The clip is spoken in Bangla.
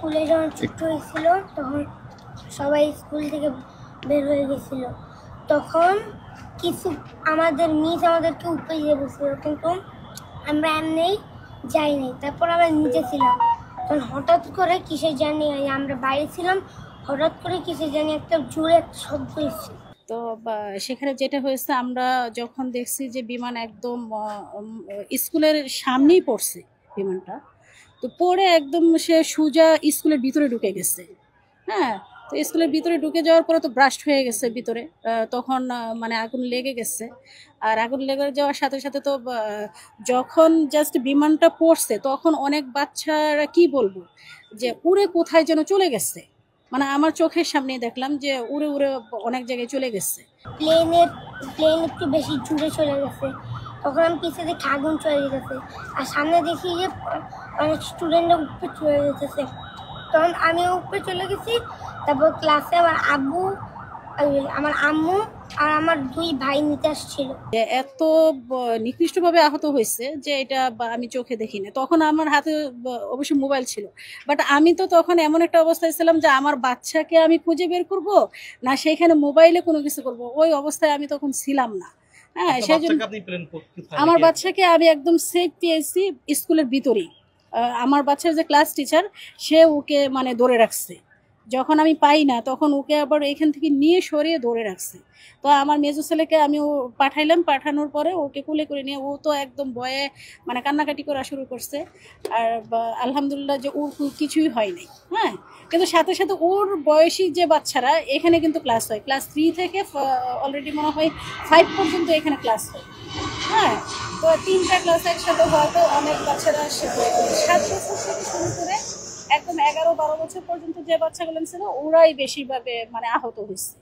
স্কুলে যখন ছুটি হয়েছিল তখন সবাই স্কুল থেকে বের হয়ে গেছিল, তখন কিছু আমাদের মিস আমাদেরকে উপরে দিয়ে বসছিল, কিন্তু আমরা এমনি যাইনি। তারপর আমরা নিচে ছিলাম, তখন হঠাৎ করে কিসের জানি আমরা বাইরে ছিলাম, হঠাৎ করে কিসের জানি একটা জোরে একটা শব্দ হয়েছে। তো সেখানে যেটা হয়েছে, আমরা যখন দেখছি যে বিমান একদম স্কুলের সামনেই পড়ছে বিমানটা, তো পড়ে একদম সে সোজা স্কুলের ভিতরে ঢুকে গেছে। হ্যাঁ, তো স্কুলের ভিতরে ঢুকে যাওয়ার পরে তো ব্রাস্ট হয়ে গেছে ভিতরে, তখন মানে আগুন লেগে গেছে। আর আগুন লেগে যাওয়ার সাথে সাথে তো যখন জাস্ট বিমানটা পড়ছে তখন অনেক বাচ্চারা কি বলবো যে উড়ে কোথায় যেন চলে গেছে, মানে আমার চোখের সামনে দেখলাম যে উড়ে উড়ে অনেক জায়গায় চলে গেছে। প্লেন একটু বেশি জুড়ে চলে গেছে, তখন আমি পিছিয়ে দেখি আগুন চলে যেতেছে, আর সামনে দেখি যে অনেক স্টুডেন্টরা উপরে চলে যেতেছে। তখন আমিও উপরে চলে গেছি। তারপর ক্লাসে আমার আম্মু আর আমার 2 ভাই নিতে আসছিল। এত নিকৃষ্টভাবে আহত হয়েছে যে এটা আমি চোখে দেখিনি। তখন আমার হাতে অবশ্য মোবাইল ছিল, বাট আমি তো তখন এমন একটা অবস্থায় ছিলাম যে আমার বাচ্চাকে আমি খুঁজে বের করব না সেখানে মোবাইলে কোনো কিছু করব, ওই অবস্থায় আমি তখন ছিলাম না। হ্যাঁ, সেজন্য আমার বাচ্চাকে আমি একদম সেফ পেয়েছি স্কুলের ভিতরেই। আমার বাচ্চার যে ক্লাস টিচার সে ওকে মানে ধরে রাখছে, যখন আমি পাই না তখন ওকে আবার এখান থেকে নিয়ে সরিয়ে ধরে রাখছে। তো আমার মেজো ছেলেকে আমি পাঠাইলাম, পাঠানোর পরে ওকে কোলে করে নিয়ে ও তো একদম ভয়ে মানে কান্নাকাটি করা শুরু করছে। আর আলহামদুলিল্লাহ যে ওর কিছুই হয় নাই। হ্যাঁ, কিন্তু সাথে সাথে ওর বয়সী যে বাচ্চারা এখানে কিন্তু ক্লাস হয়, ক্লাস 3 থেকে অলরেডি মনে হয় 5 পর্যন্ত এখানে ক্লাস হয়। হ্যাঁ, তো 3টা ক্লাস একসাথে হয়তো অনেক বাচ্চারা 7 বছর থেকে শুরু করে একদম 11-12 বছর পর্যন্ত যে বাচ্চাগুলো ছিল ওরাই বেশিরভাগ মানে আহত হয়েছে।